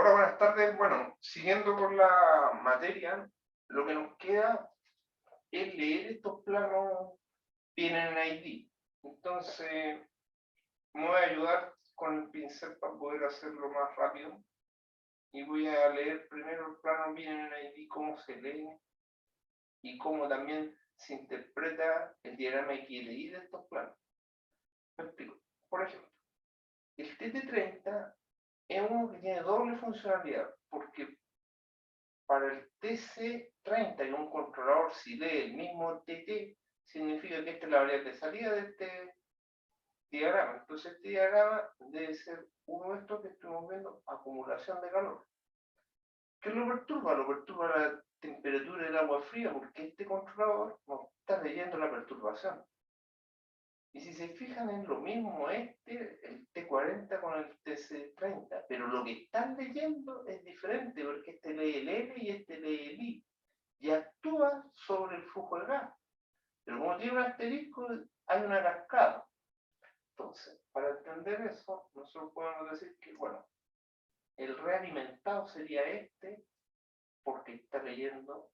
Hola, buenas tardes. Bueno, siguiendo con la materia, lo que nos queda es leer estos planos PNNID. Entonces, me voy a ayudar con el pincel para poder hacerlo más rápido. Y voy a leer primero el plano PNNID, cómo se lee y cómo también se interpreta el diagrama XLI de estos planos. Me explico. Por ejemplo, el TT30 es uno que tiene doble funcionalidad, porque para el TC30, que es un controlador, si lee el mismo TT, significa que esta es la variable de salida de este diagrama. Entonces este diagrama debe ser uno de estos que estuvimos viendo, acumulación de calor. ¿Qué lo perturba? Lo perturba la temperatura del agua fría, porque este controlador no está leyendo la perturbación. Y si se fijan en lo mismo el T40 con el TC30, pero lo que están leyendo es diferente, porque este lee el L y este lee el I, y actúa sobre el flujo de gas. Pero como tiene un asterisco, hay una cascada. Entonces, para entender eso, nosotros podemos decir que, bueno, el realimentado sería este, porque está leyendo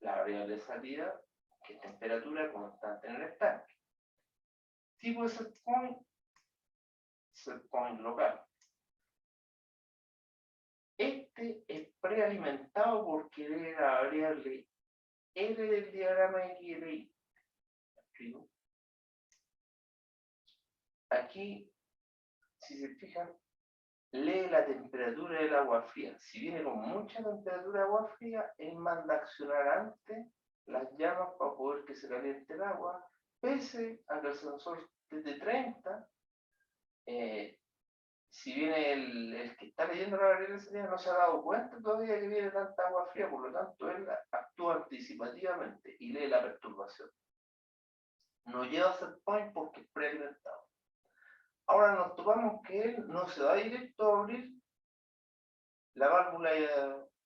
la variable de salida, que es temperatura constante en el estanque. Tipo de set point local. Este es prealimentado porque lee la variable L del diagrama XLI. Aquí, si se fijan, lee la temperatura del agua fría. Si viene con mucha temperatura de agua fría, él manda a accionar antes las llamas para poder que se caliente el agua, pese a que el sensor TT30, si viene el que está leyendo la variable de salida, no se ha dado cuenta todavía que viene tanta agua fría, por lo tanto él actúa anticipativamente y lee la perturbación. No lleva a set point porque es prealimentado. Ahora nos topamos que él no se va directo a abrir la válvula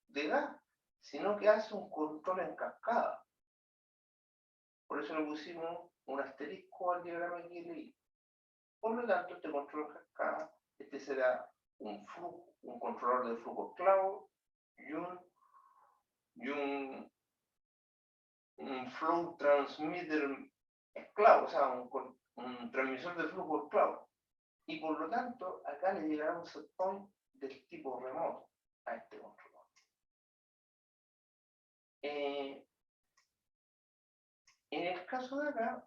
de gas, sino que hace un control en cascada. Por eso le pusimos un asterisco al diagrama que leí. Por lo tanto, este control en cascada, este será un controlador de flujo esclavo y un flow transmitter esclavo, o sea, un transmisor de flujo esclavo. Y por lo tanto, acá le llegará un set point del tipo remoto a este controlador. En el caso de acá,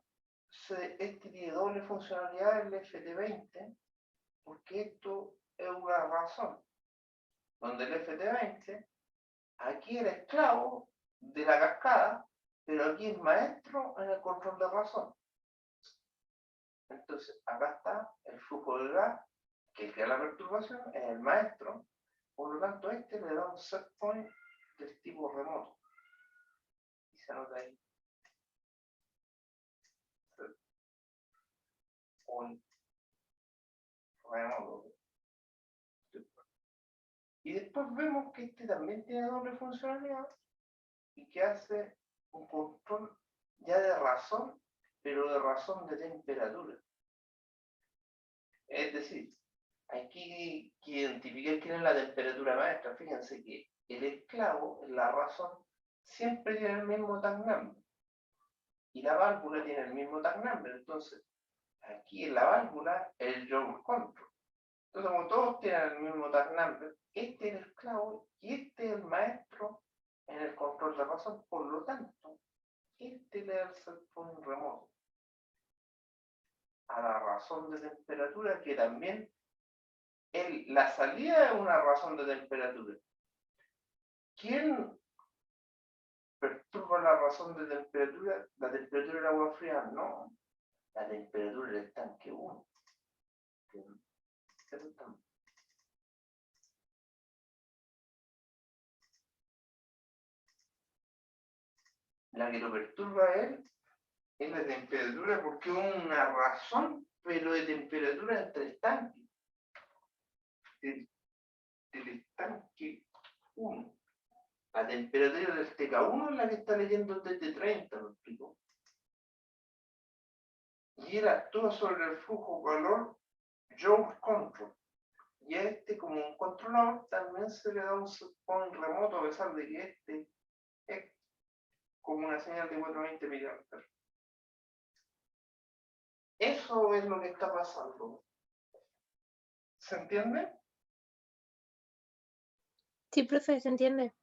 este tiene doble funcionalidad el FT20, porque esto es una razón, donde el FT20 aquí era esclavo de la cascada, pero aquí es maestro en el control de razón. Entonces, acá está el flujo de gas, que crea la perturbación, es el maestro, por lo tanto a este le da un set point del tipo remoto. Y se anota ahí. Set point remoto. Y después vemos que este también tiene doble funcionalidad y que hace un control ya de razón, pero de razón de temperatura. Es decir, hay que identificar quién es la temperatura maestra. Fíjense que el esclavo, la razón, siempre tiene el mismo tag number. Y la válvula tiene el mismo tag number. Entonces, aquí en la válvula, el Joule control. Entonces, como todos tienen el mismo tag number, este es el esclavo y este es el maestro en el control de razón. Por lo tanto, este le da el set point remoto a la razón de temperatura, que también la salida es una razón de temperatura. ¿Quién perturba la razón de temperatura? La temperatura del agua fría, no. La temperatura del tanque 1. La que lo perturba a él es la temperatura, porque es una razón, pero de temperatura entre el tanque. Del estanque 1. La temperatura del TK1 es la que está leyendo el TT30, ¿me explico? Y él actúa sobre el flujo calor Joule control. y a este como un controlador también se le da un set point remoto, a pesar de que este es como una señal de 420 miliamperes. Eso es lo que está pasando. ¿Se entiende? Sí, profe, se entiende.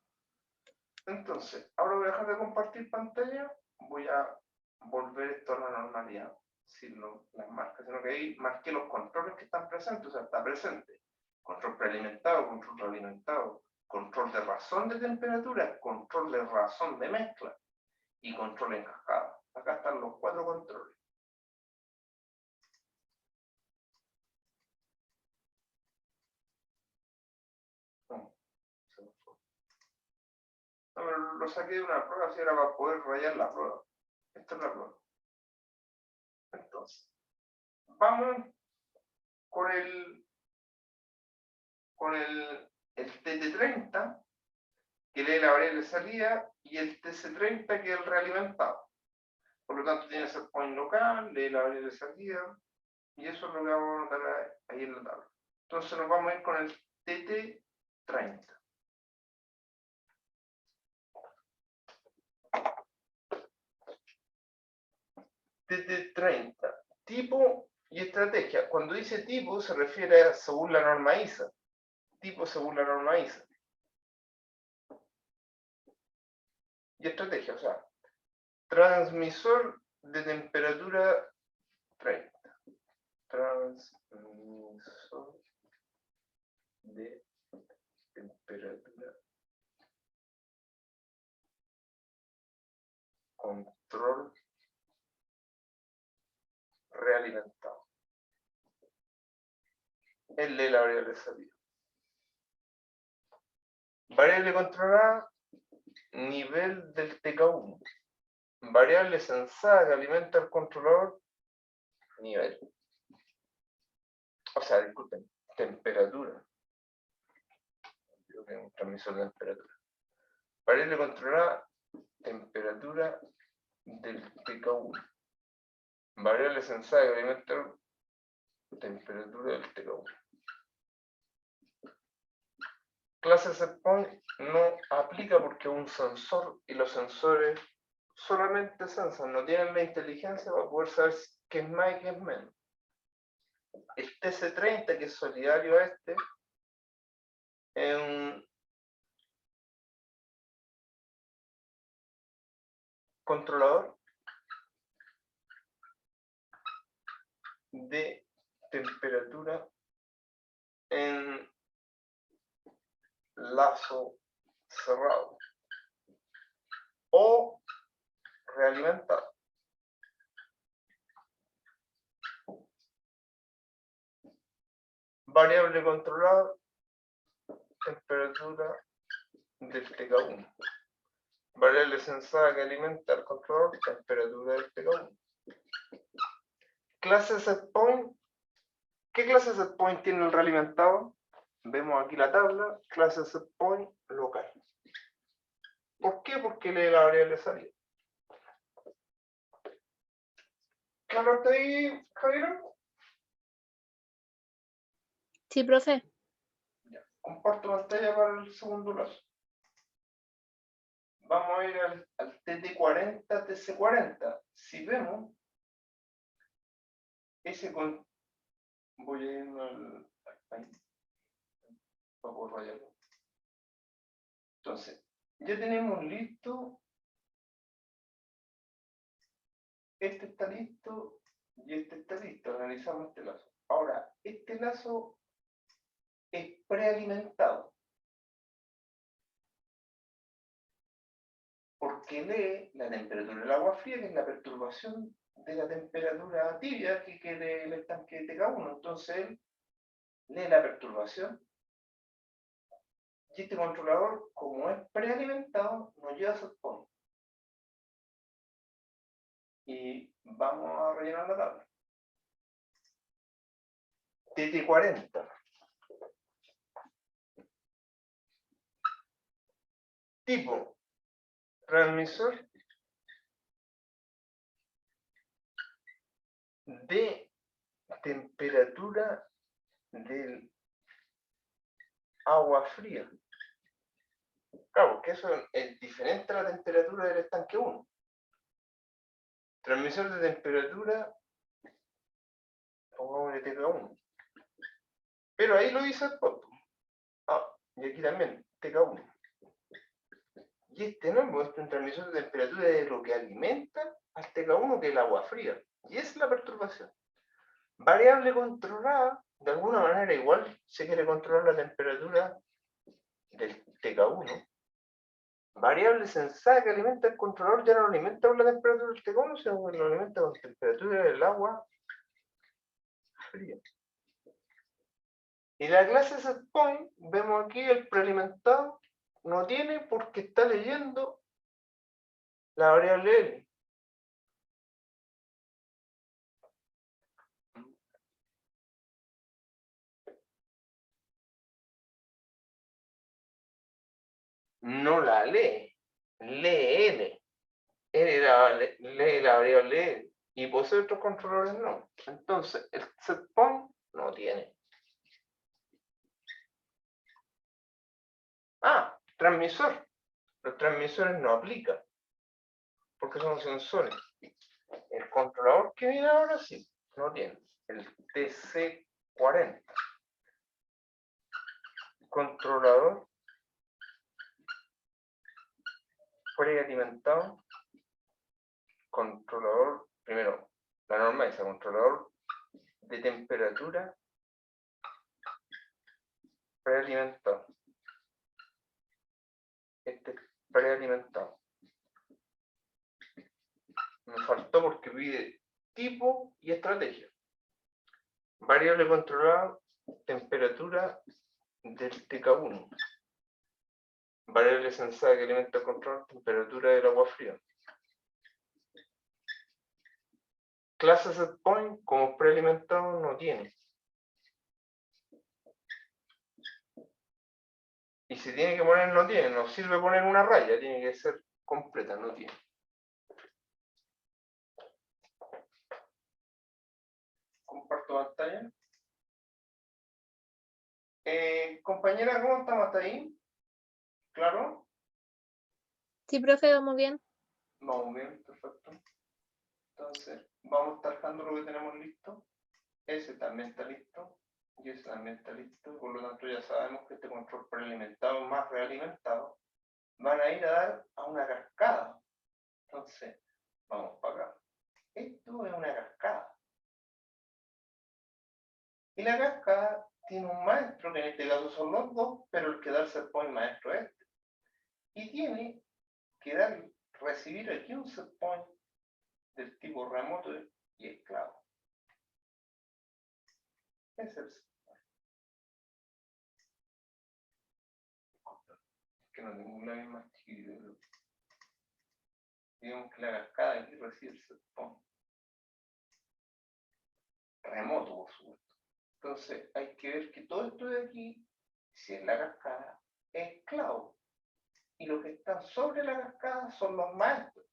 Entonces, ahora voy a dejar de compartir pantalla, voy a volver esto a la normalidad, sin las marcas, sino que ahí marqué los controles que están presentes, o sea, está presente control prealimentado, control realimentado, control de razón de temperatura, control de razón de mezcla y control en cascada. Acá están los 4 controles. No, lo saqué de una prueba, si era para poder rayar la prueba. Esta es la prueba. Entonces, vamos con el TT30, que lee la variable de salida, y el TC30, que es el realimentado. Por lo tanto, tiene set point local, lee la variable de salida, y eso es lo que vamos a anotar ahí en la tabla. Entonces nos vamos a ir con el TT30. TT30, tipo y estrategia. Cuando dice tipo se refiere a según la norma ISA. Tipo según la norma ISA. Y estrategia, o sea, transmisor de temperatura 30. Transmisor de temperatura. Control realimentado. El de la variable de salida. Variable controlada, nivel del TK1. Variable sensada que alimenta el controlador, nivel. O sea, disculpen, temperatura. Creo que es un transmisor de temperatura. Variable controlada, temperatura del TK1. Variable sensada que alimenta la temperatura del TK1. Clase setpoint no aplica porque es un sensor y los sensores solamente sensan, no tienen la inteligencia para poder saber qué es más y qué es menos. El TC30, que es solidario a este, es un controlador de temperatura en lazo cerrado o realimentado. Variable controlada, temperatura del TK1. Variable sensada que alimenta el controlador, temperatura del TK1. Clase setpoint. ¿Qué clase setpoint tiene el realimentado? Vemos aquí la tabla, clase setpoint local. ¿Por qué? Porque lee la variable de salida. ¿Claro está ahí, Javier? Sí, profe. Ya. Comparto pantalla para el segundo lazo. Vamos a ir al TT40, TC40. Si vemos, ese con... Voy a ir al país para poder rayarlo. Entonces, ya tenemos listo. Este está listo y este está listo. Analizamos este lazo. Ahora, este lazo es prealimentado. Porque lee la temperatura del agua fría, que es la perturbación de la temperatura tibia que quede el estanque de TK1. Entonces él lee la perturbación y este controlador, como es prealimentado, nos lleva a set point. Y vamos a rellenar la tabla. TT40. Tipo, transmisor de temperatura del agua fría. Claro, porque eso es diferente a la temperatura del estanque 1. Transmisor de temperatura, pongámosle TK1. Pero ahí lo dice el pot. Y aquí también, TK1. Y este no es un transmisor de temperatura de lo que alimenta al TK1, que es el agua fría. Y esa es la perturbación. Variable controlada, de alguna manera igual se quiere controlar la temperatura del TK1. Variable sensada que alimenta el controlador ya no lo alimenta con la temperatura del TK1, sino que lo alimenta con temperatura del agua fría. Y la clase setPoint, vemos aquí el prealimentado, no tiene porque está leyendo la variable L. No la lee, lee L. Lee la variable L. Y posee otros controladores no. Entonces, el setPoint no tiene. Transmisor. Los transmisores no aplican, porque son sensores. El controlador que viene ahora sí, no tiene. El TC40. Controlador prealimentado. Controlador, primero, la norma es el controlador de temperatura prealimentado. Este prealimentado. Me faltó porque pide tipo y estrategia. Variable controlada, temperatura del TK1. Variable sensada que alimenta el control, temperatura del agua fría. Clase setPoint como prealimentado no tiene. Y si tiene que poner, no tiene. No sirve poner una raya, tiene que ser completa, no tiene. Comparto pantalla. Compañera, ¿cómo estamos hasta ahí? ¿Claro? Sí, profe, vamos bien. Vamos bien, perfecto. Entonces, vamos tarjando lo que tenemos listo. Ese también está listo. Y ese también está listo. Por lo tanto, ya sabemos que este control prealimentado más realimentado van a ir a dar a una cascada. Entonces, vamos para acá. Esto es una cascada. Y la cascada tiene un maestro, que en este caso son los dos, pero el que da el setPoint maestro es este. Y tiene que recibir aquí un setPoint del tipo remoto y esclavo. Ese es el setPoint. Que no tengo una vez más chiquito. Digamos que la cascada aquí recibe el setPoint remoto, por supuesto. Entonces hay que ver que todo esto de aquí, si es la cascada, es esclavo. Y los que están sobre la cascada son los maestros.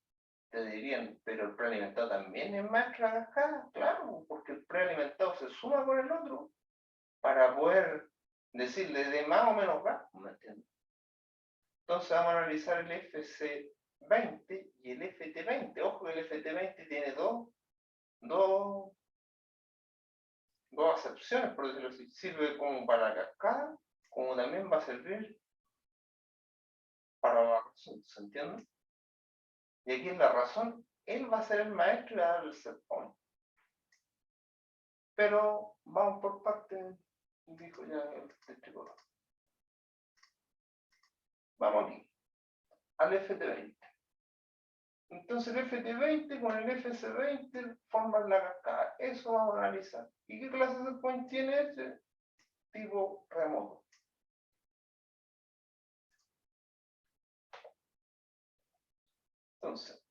Te dirían, pero el prealimentado también es maestro de la cascada. Claro, porque el prealimentado se suma con el otro para poder decirle de más o menos gas, ¿me entiendes? Entonces vamos a analizar el FC20 y el FT20. Ojo que el FT20 tiene dos acepciones, por decirlo así. Sirve como para la cascada, como también va a servir para la razón, ¿se entiende? Y aquí en la razón, él va a ser el maestro y va a dar el setPoint. Pero vamos por partes, dijo ya el tricolor. Vamos aquí, al FT20. Entonces el FT20 con el FC20 forman la cascada. Eso vamos a analizar. ¿Y qué clase de setPoint tiene este? Tipo remoto. Entonces,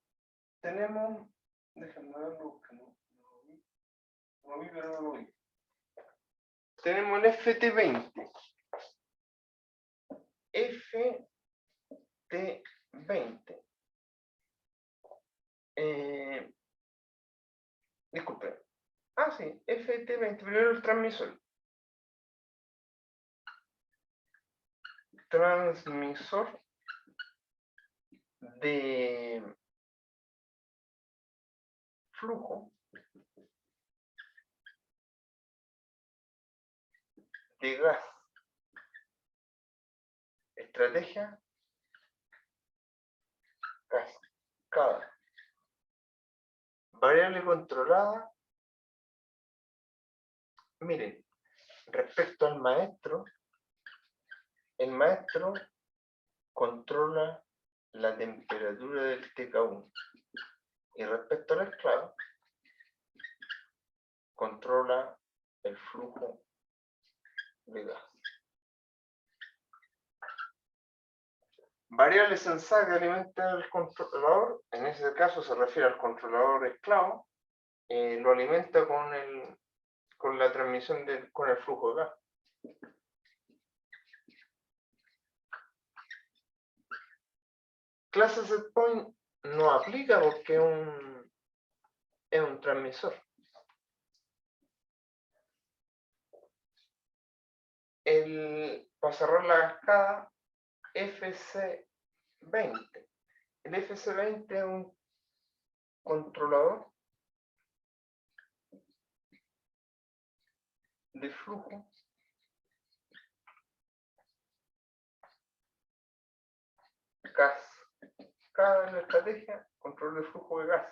tenemos, déjenme verlo, que no lo vi, pero no lo vi. Tenemos el FT20. FT20. Disculpen. Sí, FT20, primero el transmisor. transmisor de flujo de gas. Estrategia cascada. Variable controlada. Miren, respecto al maestro, el maestro controla la temperatura del TK1. Y respecto al esclavo, controla el flujo de gas. Variable sensada que alimenta al controlador, en ese caso se refiere al controlador esclavo, lo alimenta con la transmisión con el flujo de gas. Clase setPoint no aplica porque es un transmisor. Para cerrar la cascada, FC20. El FC20 es un controlador de flujo gas. Cada la estrategia, control de flujo de gas.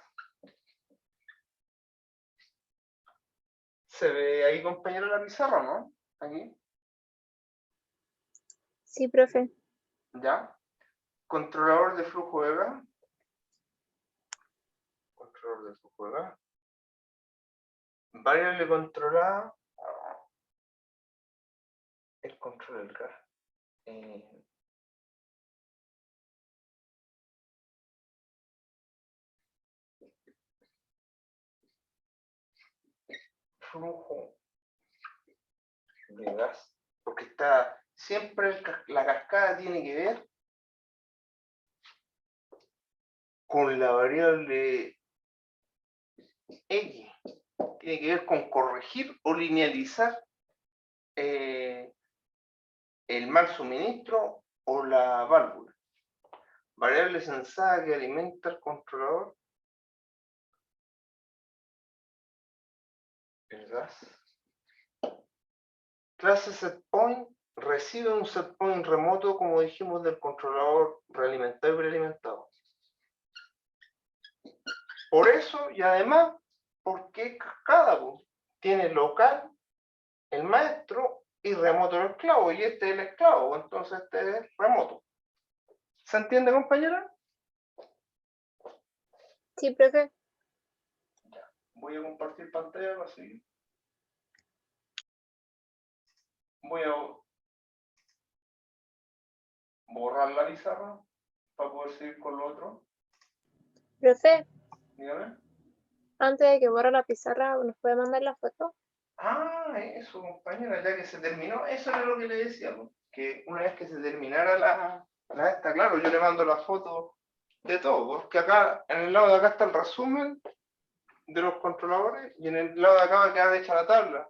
¿Se ve ahí, compañero, la pizarra, no? Aquí. Sí, profe. ¿Ya? Controlador de flujo de gas. Controlador de flujo de gas. Variable controlada. El control del gas. Flujo de gas. Porque está siempre la cascada tiene que ver con la variable X. Tiene que ver con corregir o linealizar el mal suministro o la válvula. Variable sensada que alimenta el controlador. El gas. Clase setPoint recibe un setPoint remoto, como dijimos, del controlador realimentado y prealimentado. Por eso, y además, porque cada tiene local el maestro y remoto el esclavo, y este es el esclavo, entonces este es remoto. ¿Se entiende, compañera? Sí, profe. Ya. Voy a compartir pantalla para seguir. Voy a borrar la pizarra para poder seguir con lo otro. Profe, Dígame. antes de que borre la pizarra, ¿nos puede mandar la foto? Ah, eso, compañera, ya que se terminó, eso era lo que le decía, que una vez que se terminara la esta, claro, yo le mando la foto de todo, porque acá, en el lado de acá está el resumen de los controladores y en el lado de acá va a quedar hecha la tabla.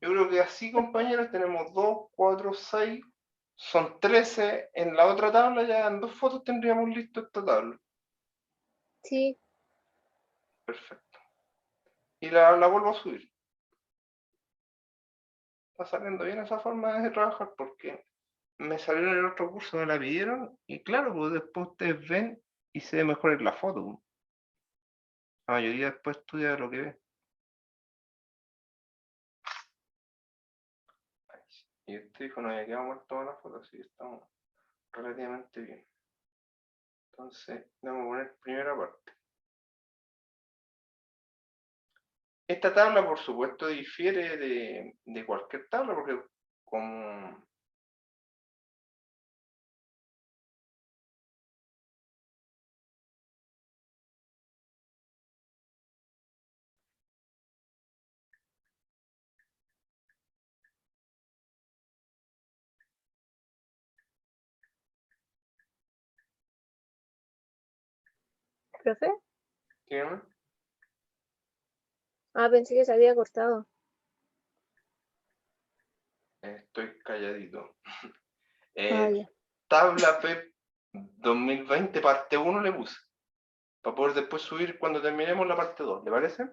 Yo creo que así, compañeros, tenemos 2, 4, 6, son 13 en la otra tabla, ya en 2 fotos tendríamos listo esta tabla. Sí. Perfecto. Y la vuelvo a subir. Está saliendo bien esa forma de trabajar porque me salió en el otro curso, me la pidieron y claro, pues después ustedes ven y se ve mejor en la foto. La mayoría después estudia lo que ve. Y este hijo no había quedado muerto en la foto, así que estamos relativamente bien. Entonces, vamos a poner primera parte. Esta tabla, por supuesto, difiere de cualquier tabla, porque como ¿Profe? ¿qué? Ah, pensé que se había cortado. Estoy calladito. Ah, ya. tabla PEP 2020 parte 1 le puse. Para poder después subir cuando terminemos la parte 2. ¿Le parece?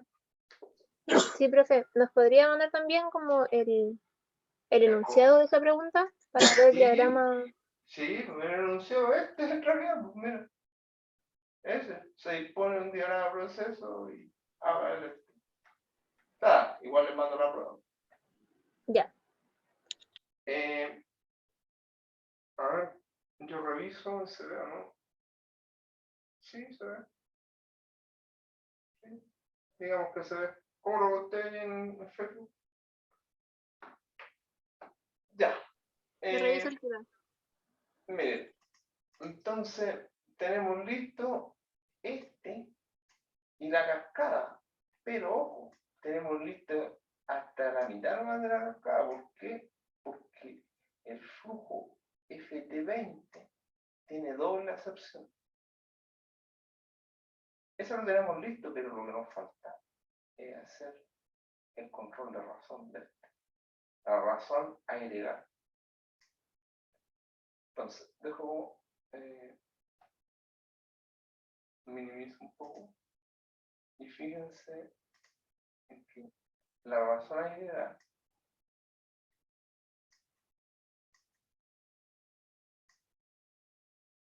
Sí, profe, ¿nos podría mandar también como el enunciado de esa pregunta para ver el Sí. diagrama? Sí, pues el enunciado este en realidad, pues mira. Ese. Se dispone un diagrama de proceso y haga el. Está, igual les mando la prueba. Ya. A ver, yo reviso, se ve o no. Sí, se ve. Sí. Digamos que se ve. ¿Cómo lo boté en Facebook? Ya. Me reviso el final. Miren, entonces tenemos listo este y la cascada. Pero ojo, tenemos listo hasta la mitad nomás de la cascada. ¿Por qué? Porque el flujo FT20 tiene doble acepción. Eso lo tenemos listo, pero lo que nos falta es hacer el control de razón de este. La razón agregada. Entonces, dejo minimizo un poco y fíjense en que la razón agregada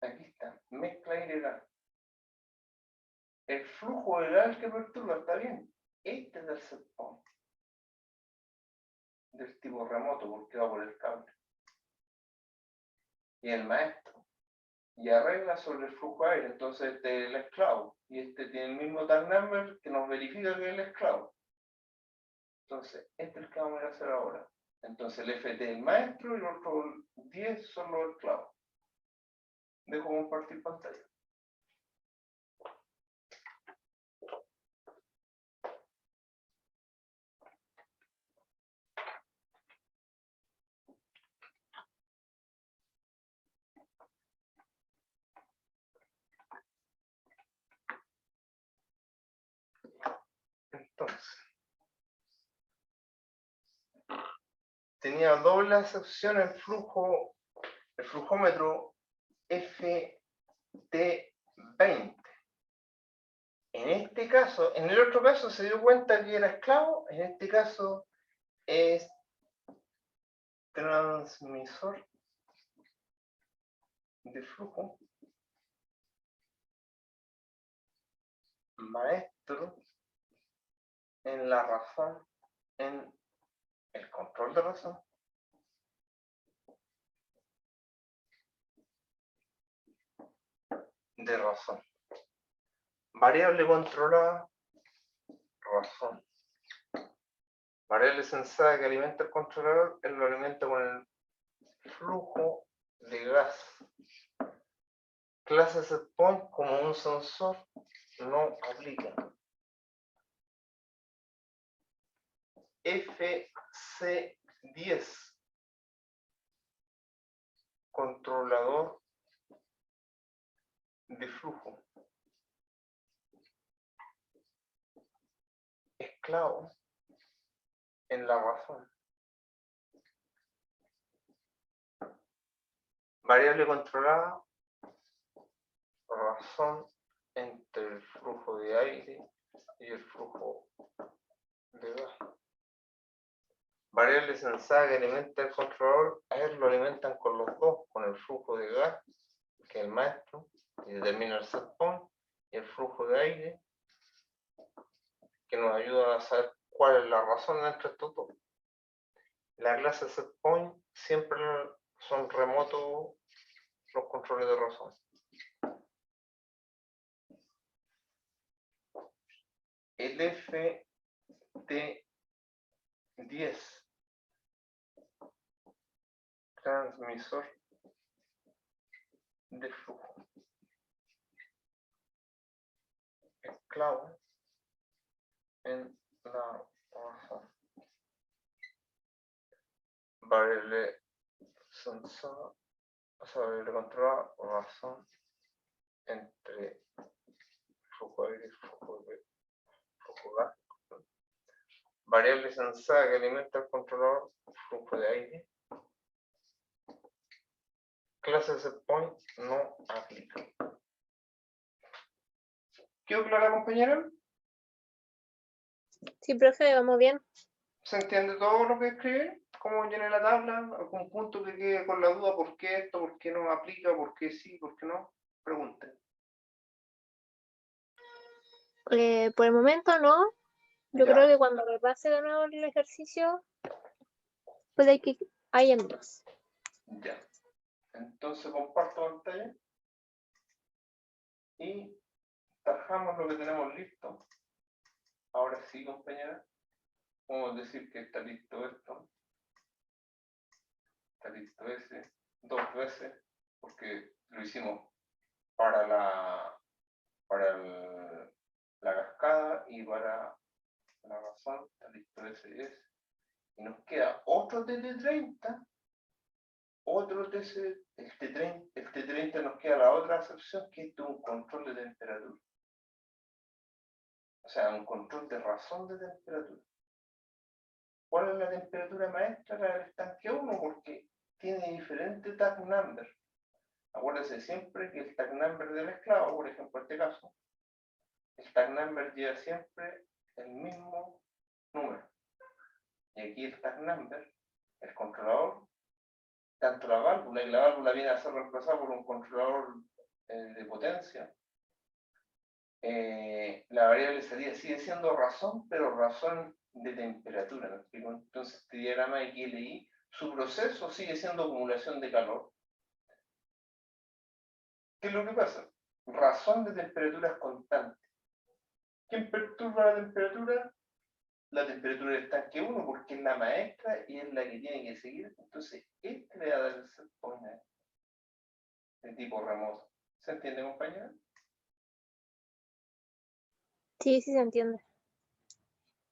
aquí está, mezcla agregada. El flujo de gas que perturba está bien. Este es del set point, del tipo remoto, porque va por el cable. Y el maestro. Y arregla sobre el flujo de aire. Entonces este es el esclavo. Y este tiene el mismo tag number que nos verifica que es el esclavo. Entonces, este es el que vamos a hacer ahora. Entonces el FT es el maestro y los otros 10 son los esclavos. Dejo compartir pantalla. Entonces, tenía doble acepción el flujómetro FT20. En este caso, en el otro caso se dio cuenta que era esclavo, en este caso es transmisor de flujo, maestro en la razón, en el control de razón, de razón. Variable controlada, razón. Variable sensada que alimenta el controlador, él lo alimenta con el flujo de gas. Clase setpoint como un sensor no aplica. FC10 controlador de flujo. Esclavo en la razón. Variable controlada, razón entre el flujo de aire y el flujo de gas. Variable sensada que alimenta el controlador, a él lo alimentan con los dos, con el flujo de gas, que es el maestro, y determina el set point, y el flujo de aire, que nos ayuda a saber cuál es la razón entre estos dos. La clase set point siempre son remotos los controles de razón. El FT10 transmisor de flujo. Esclavo en la razón. Variable sensor, o sea, variable controlada, razón entre flujo de aire y flujo de gas. Variable sensada que alimenta el controlador, flujo de aire. clase setPoint no aplica. ¿Quedó clara, compañera? Sí, profe, vamos bien. ¿Se entiende todo lo que escribe? ¿Cómo llené la tabla? ¿Algún punto que quede con la duda? ¿Por qué esto? ¿Por qué no aplica? ¿Por qué sí? ¿Por qué no? Pregunten. Por el momento no. Yo Ya. creo que cuando repase de nuevo el ejercicio, puede que haya dudas. Ya. Entonces comparto pantalla y trabajamos lo que tenemos listo. Ahora sí, compañera. Podemos decir que está listo esto. Está listo ese. 2 veces. Porque lo hicimos para la cascada y para la razón. Está listo ese y ese. Y nos queda otro TT30. Otro TC, el T30 nos queda la otra acepción, que es un control de temperatura. O sea, un control de razón de temperatura. ¿Cuál es la temperatura maestra? La del estanque 1, porque tiene diferente tag number. Acuérdense siempre que el tag number del esclavo, por ejemplo, en este caso, el tag number lleva siempre el mismo número. Y aquí el tag number, el controlador, tanto la válvula, y la válvula viene a ser reemplazada por un controlador de potencia. La variable salida sigue siendo razón, pero razón de temperatura, ¿me explico? Entonces, este diagrama de XLI, su proceso sigue siendo acumulación de calor. ¿Qué es lo que pasa? Razón de temperaturas constantes. ¿Quién perturba la temperatura? La temperatura del estanque 1, porque es la maestra y es la que tiene que seguir. Entonces, este le va a dar el set point de tipo remoto. ¿Se entiende, compañera? Sí, sí se entiende.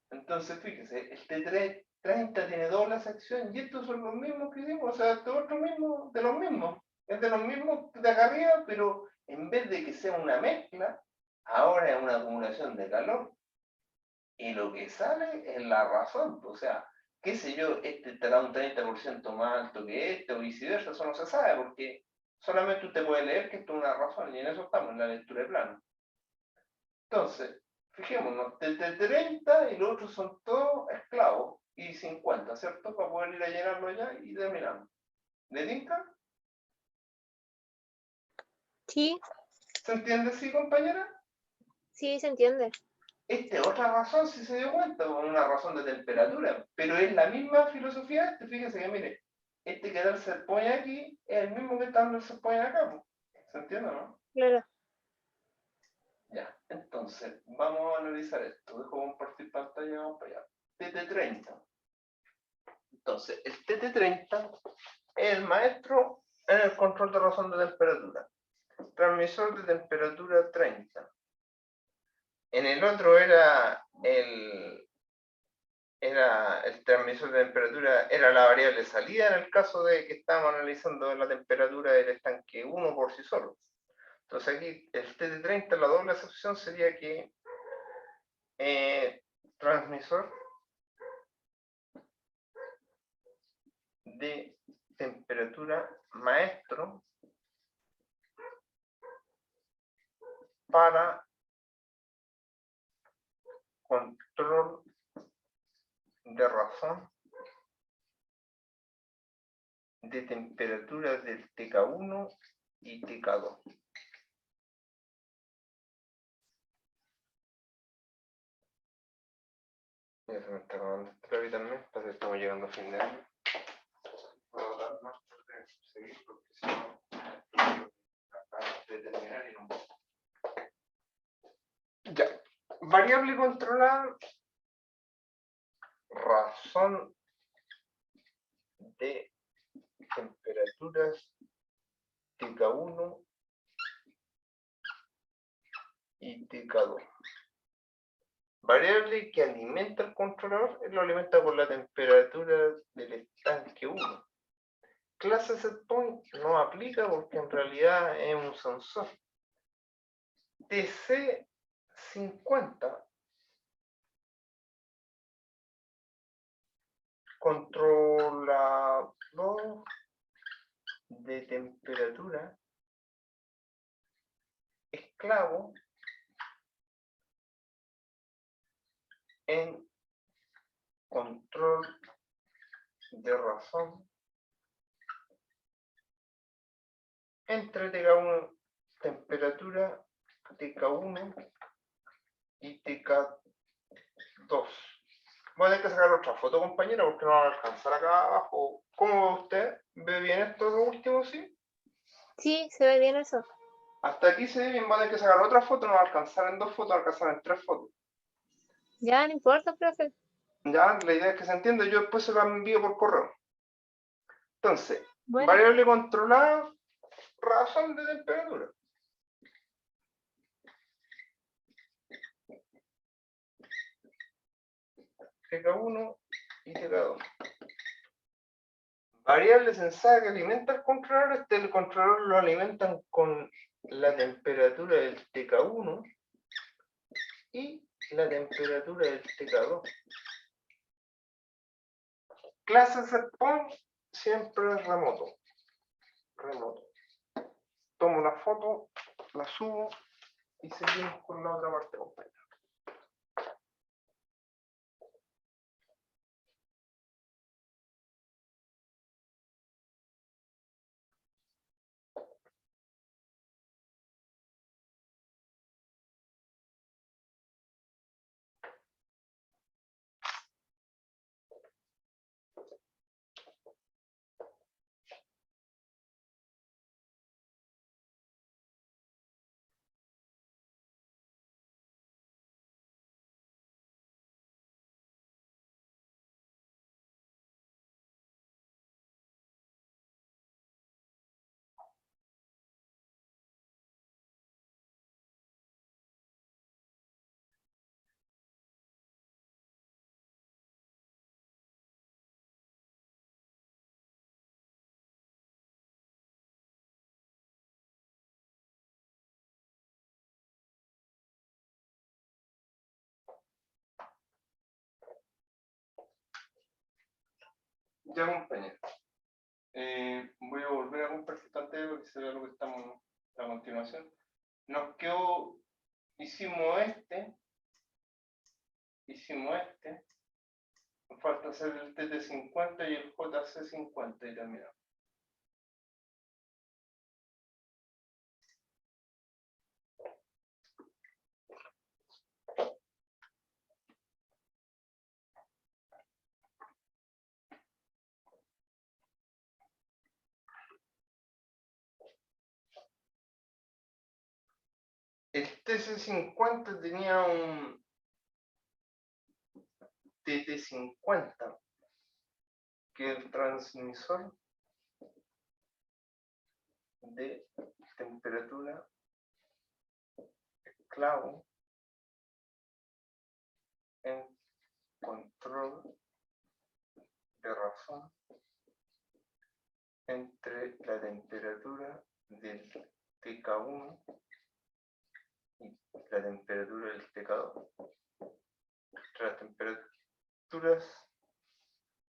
Entonces, fíjese, el T30 tiene doble sección y estos son los mismos que hicimos, o sea, este otro mismo, de los mismos. Es de los mismos de acá arriba, pero en vez de que sea una mezcla, ahora es una acumulación de calor. Y lo que sale es la razón, o sea, qué sé yo, este estará un 30% más alto que este o viceversa, eso no se sabe porque solamente usted puede leer que esto es una razón y en eso estamos, en la lectura de plano. Entonces, fijémonos, desde 30 y los otros son todos esclavos y 50, ¿cierto? Para poder ir a llenarlo ya y terminamos. ¿Le tinca? Sí, ¿Se entiende así, compañera? sí se entiende. Esta es otra razón, si se dio cuenta, una razón de temperatura, pero es la misma filosofía este, fíjense que mire, este que da el set point aquí es el mismo que está dando el set point acá, ¿se entiende, no? Claro. Ya, entonces, vamos a analizar esto, dejo compartir pantalla, vamos para allá. TT30. Entonces, el TT30 es el maestro en el control de razón de temperatura. Transmisor de temperatura 30. En el otro era el transmisor de temperatura, era la variable salida en el caso de que estábamos analizando la temperatura del estanque 1 por sí solo. Entonces aquí el TT30, la doble acepción sería que transmisor de temperatura maestro para control de razón de temperatura del TK1 y TK2. Ya se me está acabando el clave también, entonces estamos llegando a fin de año. Puedo dar más de seguir porque si no, acá de terminar y no. Ya. Variable controlada, razón de temperaturas TK1 y TK2. Variable que alimenta el controlador, él lo alimenta por la temperatura del estanque 1. Clase setPoint no aplica porque en realidad es un sensor. TC50 controlador de temperatura esclavo en control de razón entre TK1, temperatura TK1 y TK2. Voy a tener que sacar otra foto, compañera, porque no va a alcanzar acá abajo. ¿Cómo ve usted? ¿Ve bien esto último, sí? Sí, se ve bien eso. Hasta aquí se ve bien, va a tener que sacar otra foto, no va a alcanzar en 2 fotos, va a alcanzar en 3 fotos. Ya, no importa, profe. Ya, la idea es que se entienda, yo después se la envío por correo. Entonces, Bueno, variable controlada, razón de temperatura. TK1 y TK2. Variable sensada que alimenta el controlador, el controlador lo alimentan con la temperatura del TK1 y la temperatura del TK2. Clase setpoint siempre es remoto. Tomo una foto, la subo y seguimos con la otra parte, compañero. Ya, compañero. Voy a volver a compartir pantalla para que se vea lo que estamos a continuación. Nos quedó, hicimos este, nos falta hacer el TT50 y el JC50 y terminamos. El TC50 tenía un TT50, que es el transmisor de temperatura esclavo en control de razón entre la temperatura del TK1 y la temperatura del TK2. Entre las temperaturas,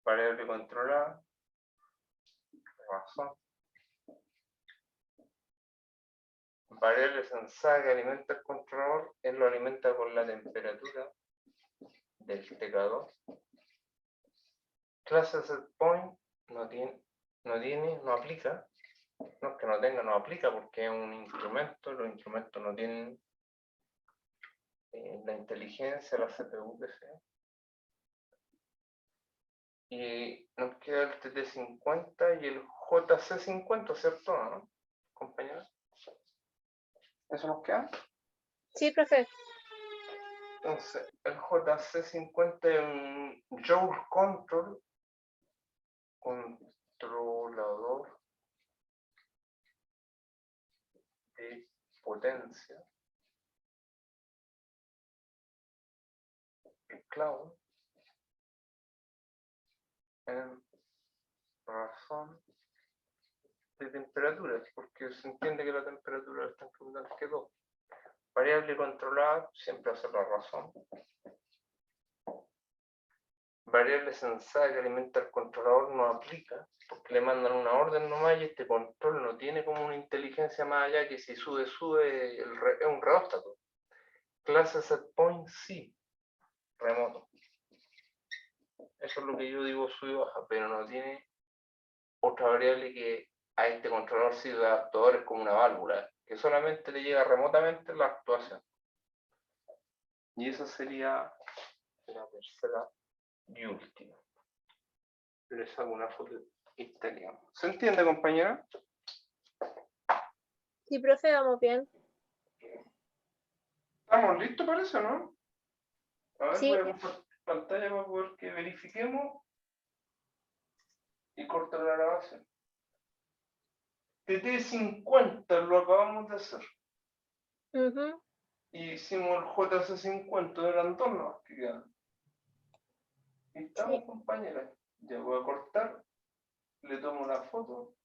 variable controlada, razón, variable sensada que alimenta el controlador, él lo alimenta con la temperatura del TK2. Clase setpoint no aplica. No es que no tenga, no aplica porque es un instrumento. Los instrumentos no tienen la inteligencia, la CPU que sea. Y nos queda el TT50 y el JC50, ¿cierto? ¿No, compañeros? ¿Eso nos queda? sí, profe. Entonces, el JC50 es un Joule controlador de potencia esclavo en razón de temperaturas, porque se entiende que la temperatura es tan importante que 2. Variable controlada siempre hace la razón. variable censada que alimenta al controlador no aplica, porque le mandan una orden nomás y este control no tiene como una inteligencia más allá que si sube, es un reóstato. Clase setPoint sí, remoto. Eso es lo que yo digo sube y baja, pero no tiene otra variable que a este controlador sirve de adaptador, es como una válvula, que solamente le llega remotamente la actuación. Y esa sería la tercera y última. Les hago una foto italiana. ¿Se entiende, compañera? Sí, profe, vamos bien. ¿Estamos listos para eso, no? A ver, Sí. voy a compartir pantalla para poder que verifiquemos y cortar la grabación. TT50 lo acabamos de hacer. Y hicimos el JC50, eran dos nomás que quedan. Y estamos, Sí. compañeras. Ya voy a cortar, le tomo la foto